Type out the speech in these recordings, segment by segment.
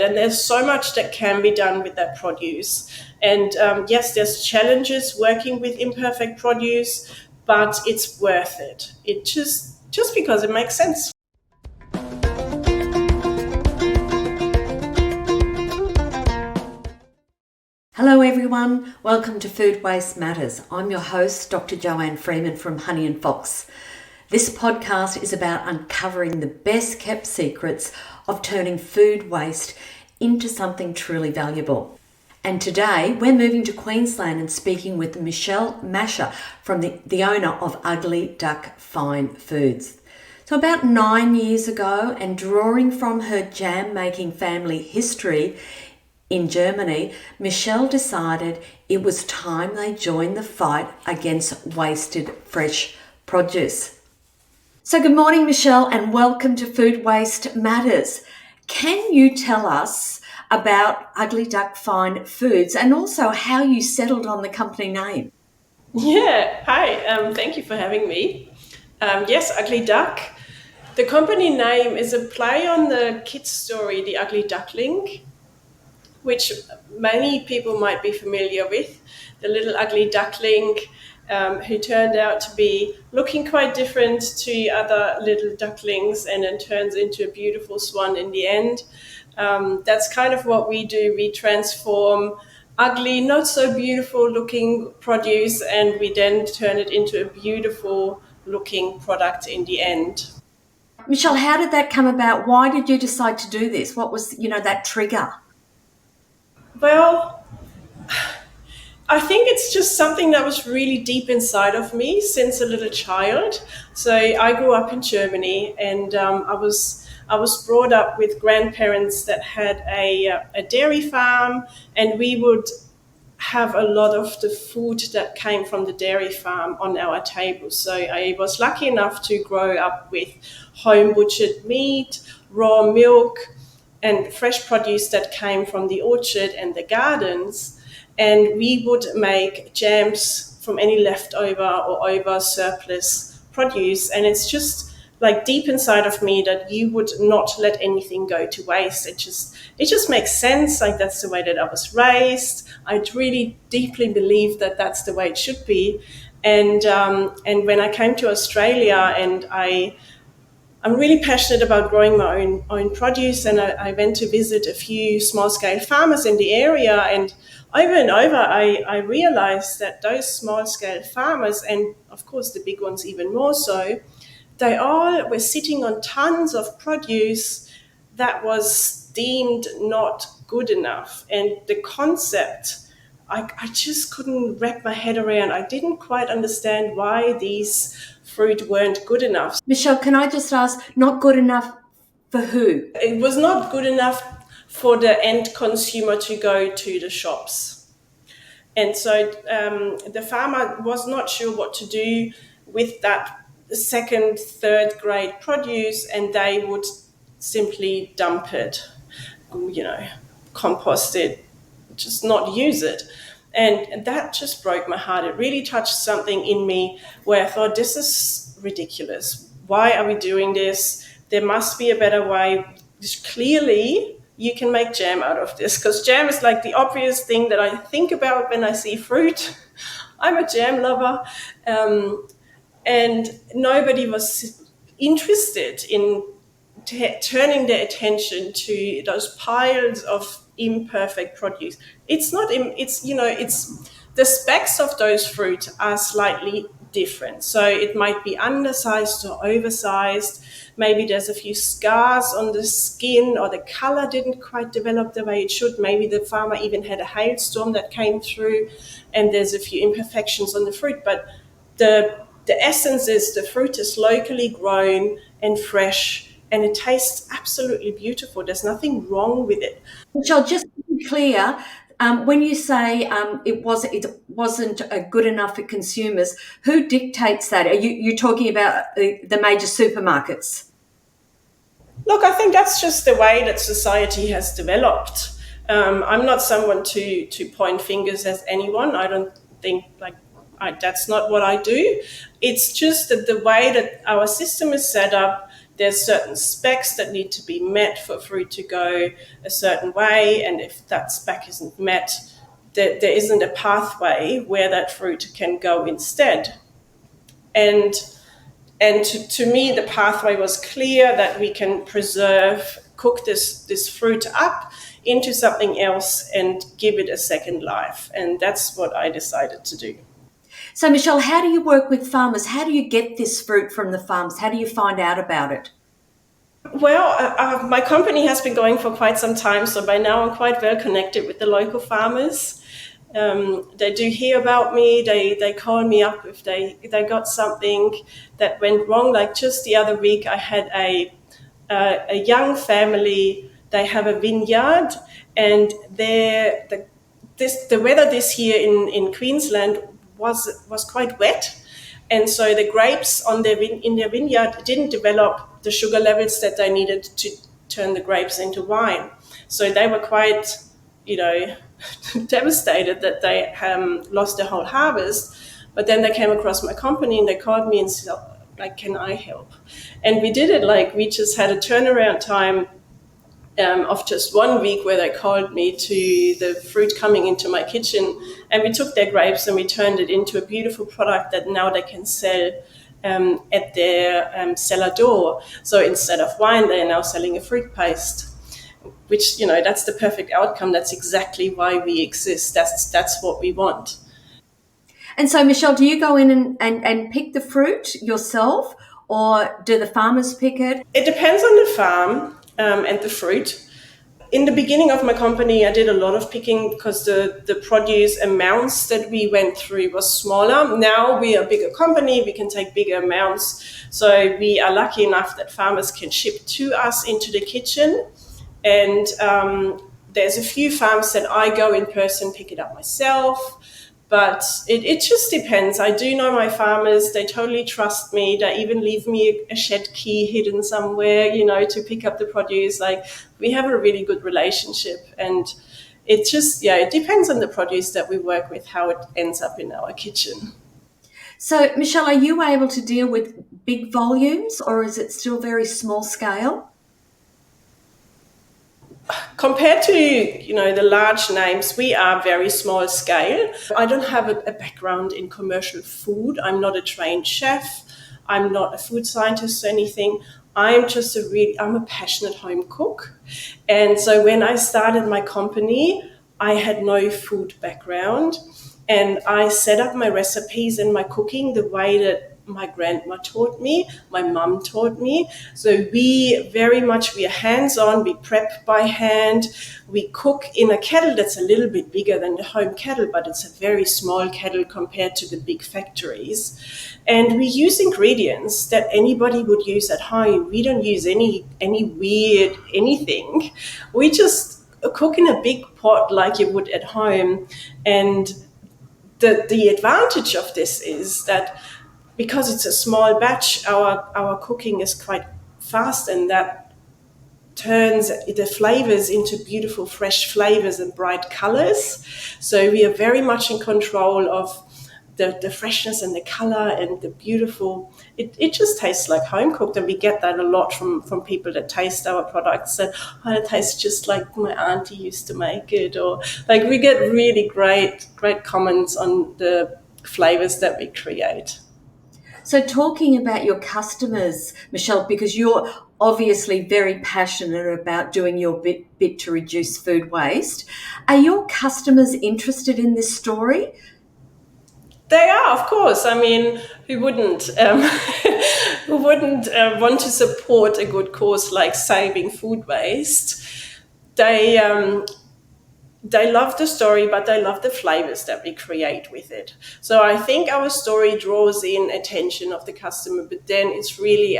And there's so much that can be done with that produce. And yes, there's challenges working with imperfect produce, but it's worth it. It just because it makes sense. Hello everyone, welcome to Food Waste Matters. I'm your host, Dr. Joanne Freeman from Honey and Fox. This podcast is about uncovering the best kept secrets of turning food waste into something truly valuable. And today we're moving to Queensland and speaking with Michelle Masher from the owner of Ugly Duck Fine Foods. So about 9 years ago, and drawing from her jam making family history in Germany, Michelle decided it was time they joined the fight against wasted fresh produce. So good morning, Michelle, and welcome to Food Waste Matters. Can you tell us about Ugly Duck Fine Foods and also how you settled on the company name? Yeah, hi, thank you for having me. Yes, Ugly Duck. The company name is a play on the kids' story, The Ugly Duckling, which many people might be familiar with. The little ugly duckling who turned out to be looking quite different to other little ducklings and then turns into a beautiful swan in the end. That's kind of what we do. We transform ugly, not so beautiful looking produce, and we then turn it into a beautiful looking product in the end. Michelle, how did that come about? Why did you decide to do this? What was, that trigger? Well, I think it's just something that was really deep inside of me since a little child. So I grew up in Germany, and I was brought up with grandparents that had a dairy farm, and we would have a lot of the food that came from the dairy farm on our table. So I was lucky enough to grow up with home butchered meat, raw milk, and fresh produce that came from the orchard and the gardens. And we would make jams from any leftover or over surplus produce. And it's just like deep inside of me that you would not let anything go to waste. It just makes sense. Like that's the way that I was raised. I really deeply believe that that's the way it should be. And when I came to Australia, and I'm really passionate about growing my own produce, and I went to visit a few small-scale farmers in the area, and over, I realized that those small-scale farmers, and of course the big ones even more so, they all were sitting on tons of produce that was deemed not good enough. And the concept, I just couldn't wrap my head around. I didn't quite understand why these fruit weren't good enough. Michelle, can I just ask, not good enough for who? It was not good enough for the end consumer to go to the shops. And so the farmer was not sure what to do with that second, third grade produce, and they would simply dump it, compost it, just not use it. And that just broke my heart. It really touched something in me where I thought, this is ridiculous. Why are we doing this? There must be a better way. Clearly, you can make jam out of this, because jam is like the obvious thing that I think about when I see fruit. I'm a jam lover. And nobody was interested in turning their attention to those piles of imperfect produce. It's the specs of those fruit are slightly different. So it might be undersized or oversized. Maybe there's a few scars on the skin, or the color didn't quite develop the way it should. Maybe the farmer even had a hailstorm that came through, and there's a few imperfections on the fruit. But the essence is the fruit is locally grown and fresh, and it tastes absolutely beautiful. There's nothing wrong with it. Michelle, just to be clear, when you say it wasn't good enough for consumers, who dictates that? Are you talking about the major supermarkets? Look, I think that's just the way that society has developed. I'm not someone to point fingers at anyone. I don't think that's not what I do. It's just that the way that our system is set up, there's certain specs that need to be met for fruit to go a certain way, and if that spec isn't met, there isn't a pathway where that fruit can go instead. And to me, the pathway was clear that we can cook this fruit up into something else and give it a second life. And that's what I decided to do. So, Michelle, how do you work with farmers? How do you get this fruit from the farms? How do you find out about it? Well, my company has been going for quite some time, so by now I'm quite well connected with the local farmers. They do hear about me. They call me up if they got something that went wrong. Like just the other week, I had a young family. They have a vineyard, and the weather this year in Queensland was quite wet, and so the grapes in their vineyard didn't develop the sugar levels that they needed to turn the grapes into wine. So they were quite, devastated that they lost their whole harvest. But then they came across my company and they called me and said, like, can I help? And we did it. Like, we just had a turnaround time of just 1 week where they called me to the fruit coming into my kitchen, and we took their grapes and we turned it into a beautiful product that now they can sell at their cellar door. So instead of wine, they are now selling a fruit paste, which, that's the perfect outcome. That's exactly why we exist. That's what we want. And so, Michelle, do you go in and pick the fruit yourself, or do the farmers pick it? It depends on the farm and the fruit. In the beginning of my company, I did a lot of picking because the produce amounts that we went through was smaller. Now we are a bigger company, we can take bigger amounts. So we are lucky enough that farmers can ship to us into the kitchen. And there's a few farms that I go in person, pick it up myself. But it just depends. I do know my farmers. They totally trust me. They even leave me a shed key hidden somewhere, to pick up the produce. Like, we have a really good relationship. And it just, it depends on the produce that we work with, how it ends up in our kitchen. So, Michelle, are you able to deal with big volumes, or is it still very small scale? Compared to, the large names, we are very small scale. I don't have a background in commercial food. I'm not a trained chef. I'm not a food scientist or anything. I'm a passionate home cook. And so when I started my company, I had no food background. And I set up my recipes and my cooking the way that my grandma taught me, my mum taught me. So we are hands-on, we prep by hand, we cook in a kettle that's a little bit bigger than the home kettle, but it's a very small kettle compared to the big factories. And we use ingredients that anybody would use at home. We don't use any weird anything. We just cook in a big pot like you would at home. And the advantage of this is that because it's a small batch, our cooking is quite fast, and that turns the flavors into beautiful fresh flavors and bright colors. So we are very much in control of the freshness and the color and the beautiful. It just tastes like home cooked, and we get that a lot from people that taste our products. That it tastes just like my auntie used to make it, or like we get really great comments on the flavors that we create. So, talking about your customers, Michelle, because you're obviously very passionate about doing your bit to reduce food waste, are your customers interested in this story? They are, of course. I mean, who wouldn't? Who wouldn't want to support a good cause like saving food waste? They they love the story, but they love the flavors that we create with it. So I think our story draws in attention of the customer, but then it's really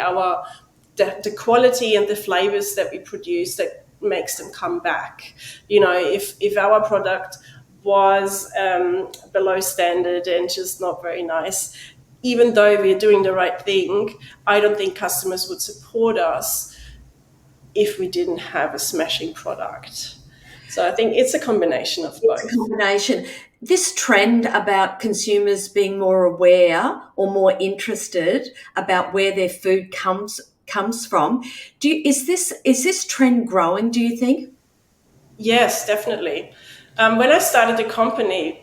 the quality and the flavors that we produce that makes them come back. If our product was below standard and just not very nice, even though we're doing the right thing, I don't think customers would support us if we didn't have a smashing product. So I think it's a combination of both. It's a combination. This trend about consumers being more aware or more interested about where their food comes comes from. Is this trend growing, do you think? Yes, definitely. When I started the company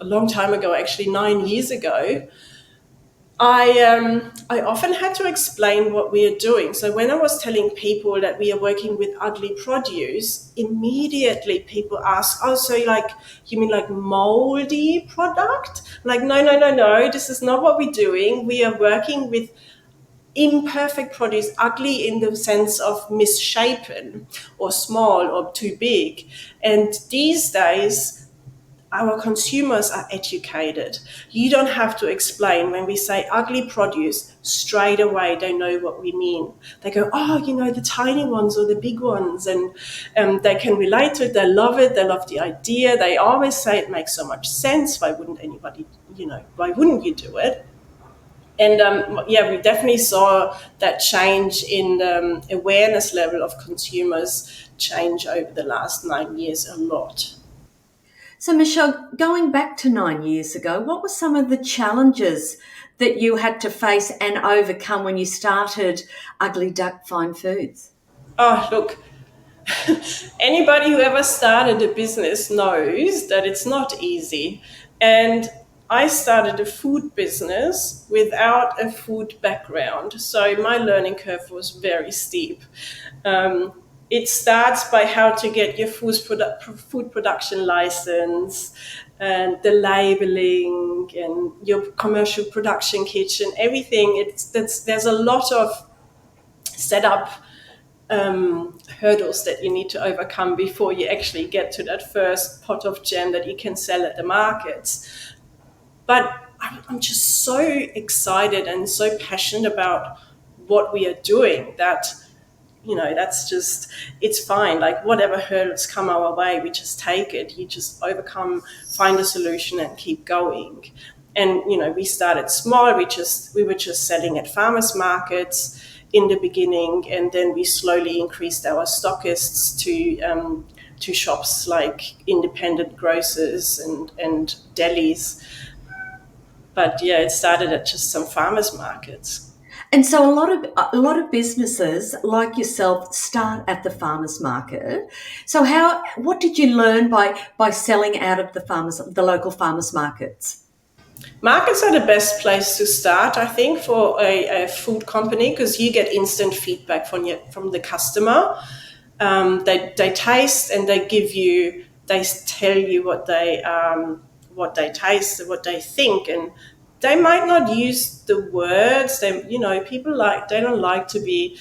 a long time ago, actually 9 years ago, I often had to explain what we are doing. So when I was telling people that we are working with ugly produce, immediately people ask, "Oh, so like you mean like moldy product?" Like, no, no, no, no. This is not what we're doing. We are working with imperfect produce, ugly in the sense of misshapen or small or too big. And these days, our consumers are educated. You don't have to explain when we say ugly produce, straight away they know what we mean. They go, "Oh, the tiny ones or the big ones." And they can relate to it. They love it. They love the idea. They always say it makes so much sense. Why wouldn't anybody, why wouldn't you do it? And yeah, we definitely saw that change in the awareness level of consumers change over the last 9 years a lot. So, Michelle, going back to 9 years ago, what were some of the challenges that you had to face and overcome when you started Ugly Duck Fine Foods? Oh, look, anybody who ever started a business knows that it's not easy. And I started a food business without a food background. So my learning curve was very steep. Um, it starts by how to get your food production license and the labeling and your commercial production kitchen, everything. There's a lot of setup hurdles that you need to overcome before you actually get to that first pot of jam that you can sell at the markets. But I'm just so excited and so passionate about what we are doing that, that's just, it's fine. Like whatever hurdles come our way, we just take it. You just overcome, find a solution and keep going. And, we started small. We were just selling at farmers markets in the beginning, and then we slowly increased our stockists to shops like independent grocers and delis. But yeah, it started at just some farmers markets. And so a lot of businesses like yourself start at the farmers market. So what did you learn by selling out of the local farmers markets? Markets are the best place to start, I think, for a food company because you get instant feedback from the customer. They taste and they tell you what they taste, what they think, and they might not use the words. People they don't like to be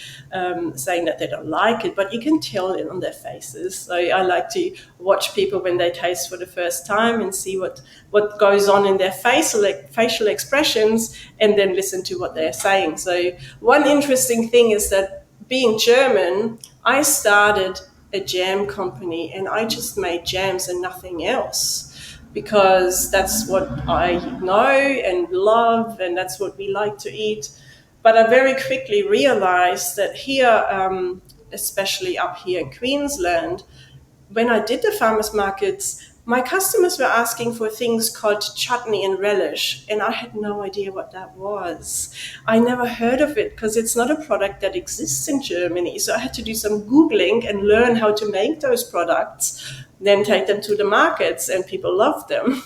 saying that they don't like it, but you can tell it on their faces. So I like to watch people when they taste for the first time and see what goes on in their facial expressions, and then listen to what they're saying. So one interesting thing is that being German, I started a jam company and I just made jams and nothing else because that's what I know and love, and that's what we like to eat. But I very quickly realized that here, especially up here in Queensland, when I did the farmers markets, my customers were asking for things called chutney and relish, and I had no idea what that was. I never heard of it because it's not a product that exists in Germany. So I had to do some Googling and learn how to make those products, then take them to the markets, and people loved them.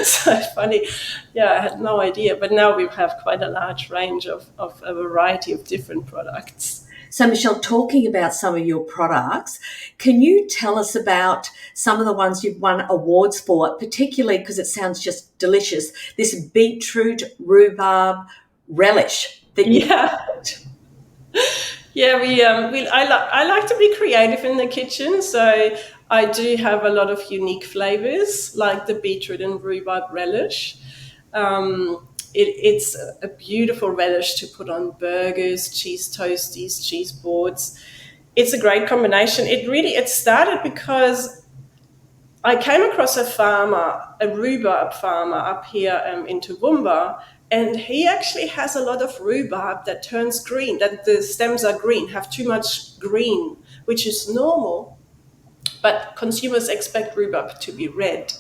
So funny. Yeah, I had no idea. But now we have quite a large range of a variety of different products. So, Michelle, talking about some of your products, can you tell us about some of the ones you've won awards for, particularly because it sounds just delicious, this beetroot rhubarb relish that you... Yeah. Yeah, I like to be creative in the kitchen, so I do have a lot of unique flavors like the beetroot and rhubarb relish. It's a beautiful relish to put on burgers, cheese toasties, cheese boards. It's a great combination. It started because I came across a farmer, a rhubarb farmer up here in Toowoomba, and he actually has a lot of rhubarb that turns green, that the stems are green, have too much green, which is normal, but consumers expect rhubarb to be red.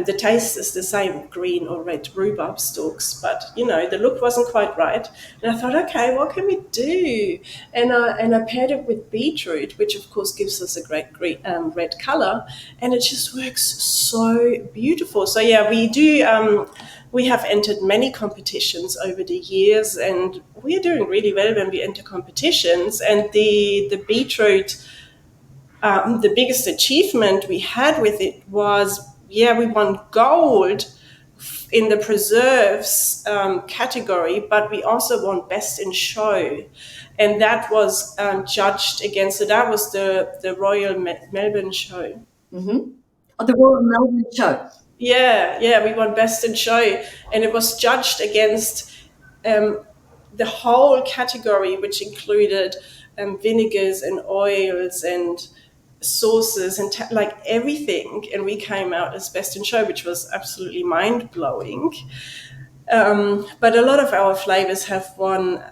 The taste is the same, green or red rhubarb stalks, but the look wasn't quite right. And I thought, okay, what can we do? And I paired it with beetroot, which of course gives us a great red color, and it just works so beautiful. So yeah, we do. We have entered many competitions over the years, and we're doing really well when we enter competitions. And the beetroot, the biggest achievement we had with it was, yeah, we won gold in the preserves category, but we also won best in show, and that was judged against. So that was the Royal Melbourne Show. Mm-hmm. Oh, the Royal Melbourne Show. Yeah, we won best in show, and it was judged against um, the whole category, which included vinegars and oils and sauces and like everything. And we came out as best in show, which was absolutely mind blowing. But a lot of our flavors have won,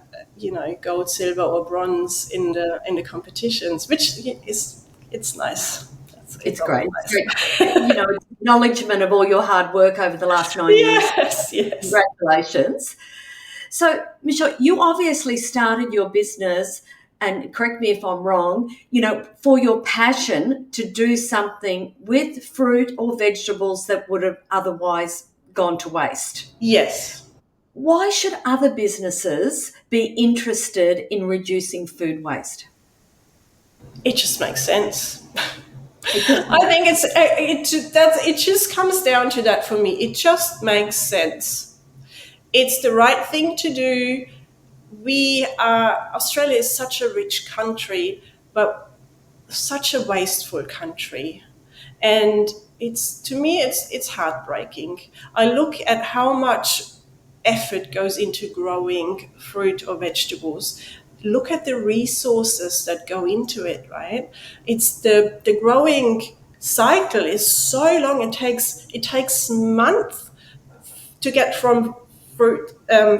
gold, silver, or bronze in the competitions, which is it's nice. It's always great. nice. It's great. It's acknowledgement of all your hard work over the last 9 years. Yes. Congratulations. So, Michelle, you obviously started your business, and correct me if I'm wrong, for your passion to do something with fruit or vegetables that would have otherwise gone to waste. Yes. Why should other businesses be interested in reducing food waste? It just makes sense. I think it just comes down to that for me. It just makes sense. It's the right thing to do. Australia is such a rich country, but such a wasteful country. And to me, it's heartbreaking. I look at how much effort goes into growing fruit or vegetables. Look at the resources that go into it, right? It's the growing cycle is so long. It takes months to get from fruit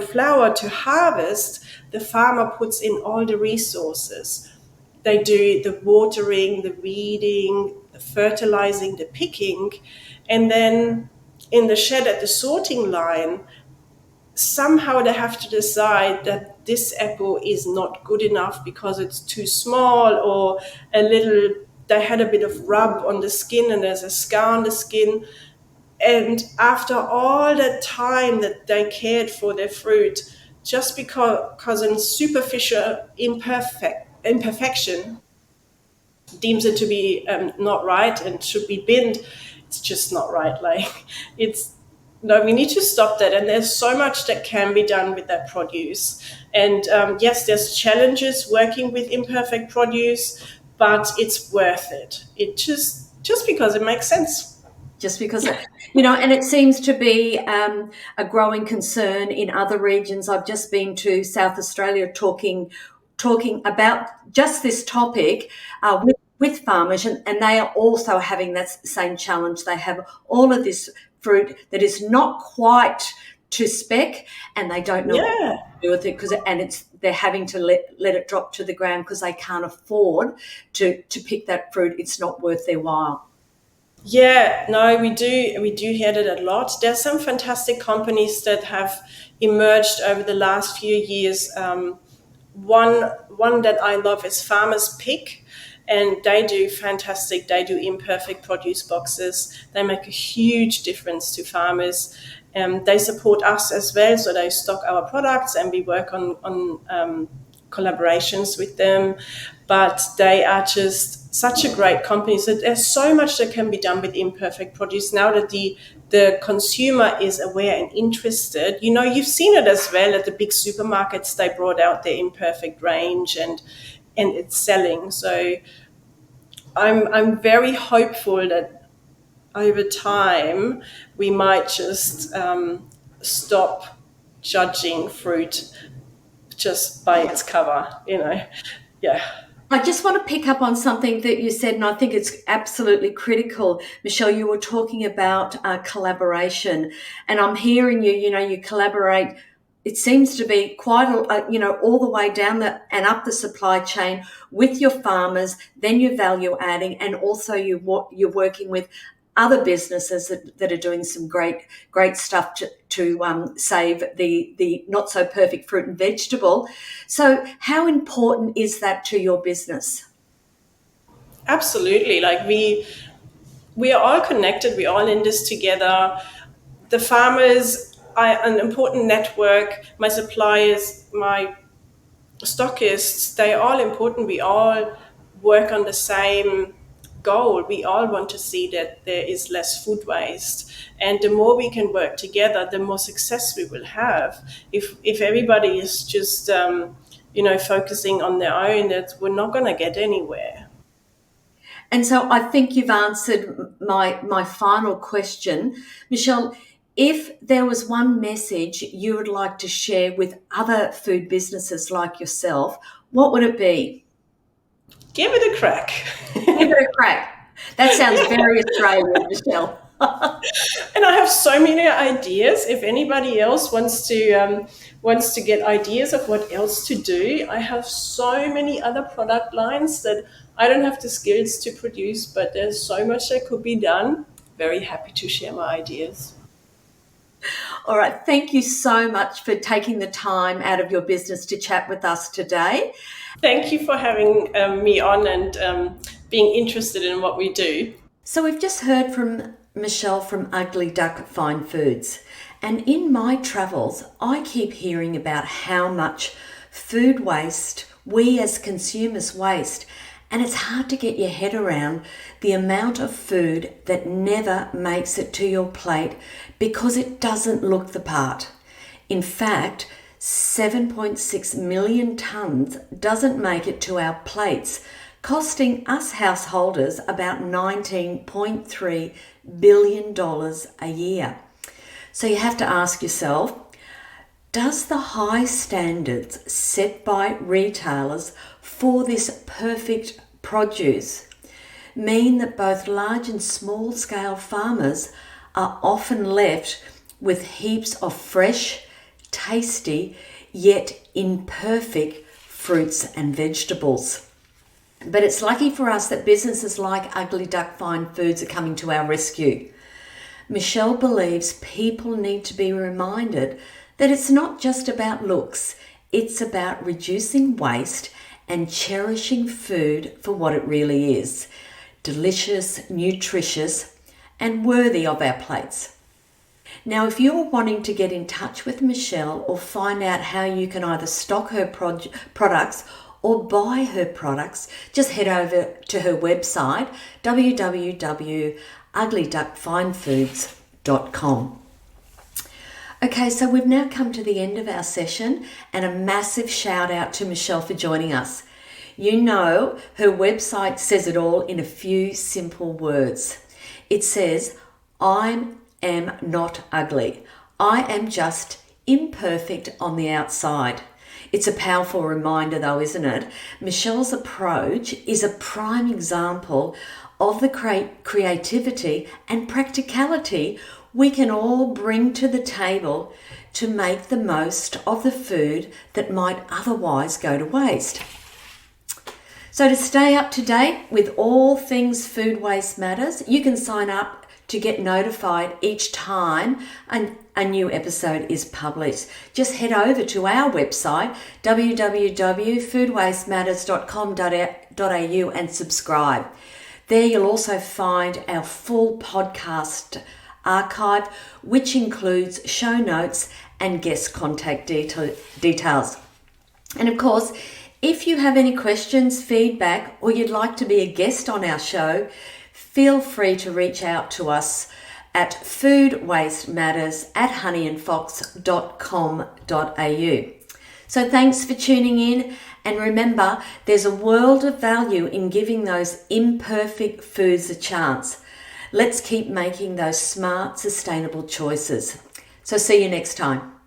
flower to harvest. The farmer puts in all the resources. They do the watering, the weeding, the fertilizing, the picking, and then in the shed at the sorting line, somehow they have to decide that this apple is not good enough because it's too small, or they had a bit of rub on the skin and there's a scar on the skin. And after all that time that they cared for their fruit, just because a superficial imperfection deems it to be not right and should be binned, it's just not right. Like, it's no, we need to stop that. And there's so much that can be done with that produce. And yes, there's challenges working with imperfect produce, but it's worth it. It just because it makes sense. Just because, and it seems to be a growing concern in other regions. I've just been to South Australia talking about just this topic with farmers, and they are also having that same challenge. They have all of this fruit that is not quite to spec, and they don't know what to do with it they're having to let it drop to the ground because they can't afford to pick that fruit. It's not worth their while. Yeah, no, we do hear that a lot. There's some fantastic companies that have emerged over the last few years. One that I love is Farmers Pick, and they do fantastic. They do imperfect produce boxes. They make a huge difference to farmers. They support us as well, so they stock our products, and we work on collaborations with them. But they are just such a great company. So there's so much that can be done with imperfect produce now that the consumer is aware and interested. You've seen it as well at the big supermarkets. They brought out their imperfect range, and it's selling. So I'm very hopeful that over time we might just stop judging fruit just by its cover. Yeah. I just want to pick up on something that you said, and I think it's absolutely critical. Michelle, you were talking about collaboration, and I'm hearing you collaborate. It seems to be quite, all the way down and up the supply chain with your farmers, then you're value adding, and also you're working with other businesses that are doing some great stuff to save the not so perfect fruit and vegetable. So how important is that to your business? Absolutely. Like we are all connected. We're all in this together. The farmers are an important network. My suppliers, my stockists, they're all important. We all work on the same goal. We all want to see that there is less food waste. And the more we can work together, the more success we will have. If everybody is just, focusing on their own, we're not going to get anywhere. And so I think you've answered my final question. Michelle, if there was one message you would like to share with other food businesses like yourself, what would it be? Give it a crack. Give it a crack. That sounds very Australian, Michelle. And I have so many ideas. If anybody else wants to get ideas of what else to do, I have so many other product lines that I don't have the skills to produce, but there's so much that could be done. Very happy to share my ideas. All right. Thank you so much for taking the time out of your business to chat with us today. Thank you for having me on and being interested in what we do. So we've just heard from Michelle from Ugly Duck Fine Foods. And in my travels, I keep hearing about how much food waste we as consumers waste. And it's hard to get your head around the amount of food that never makes it to your plate because it doesn't look the part. In fact, 7.6 million tonnes doesn't make it to our plates, costing us householders about $19.3 billion a year. So you have to ask yourself, does the high standards set by retailers for this perfect produce mean that both large and small scale farmers are often left with heaps of fresh, tasty, yet imperfect fruits and vegetables? But it's lucky for us that businesses like Ugly Duck Fine Foods are coming to our rescue. Michelle believes people need to be reminded that it's not just about looks, it's about reducing waste and cherishing food for what it really is: delicious, nutritious, and worthy of our plates. Now, if you're wanting to get in touch with Michelle or find out how you can either stock her products or buy her products, just head over to her website, www.uglyduckfinefoods.com. Okay, so we've now come to the end of our session, and a massive shout out to Michelle for joining us. You know, her website says it all in a few simple words. It says, I am not ugly. I am just imperfect on the outside. It's a powerful reminder though, isn't it? Michelle's approach is a prime example of the creativity and practicality we can all bring to the table to make the most of the food that might otherwise go to waste. So to stay up to date with all things Food Waste Matters, you can sign up to get notified each time a new episode is published. Just head over to our website, www.foodwastematters.com.au, and subscribe. There you'll also find our full podcast archive, which includes show notes and guest contact details. And of course, if you have any questions, feedback, or you'd like to be a guest on our show, feel free to reach out to us at foodwastematters@honeyandfox.com.au. So thanks for tuning in, and remember, there's a world of value in giving those imperfect foods a chance. Let's keep making those smart, sustainable choices. So see you next time.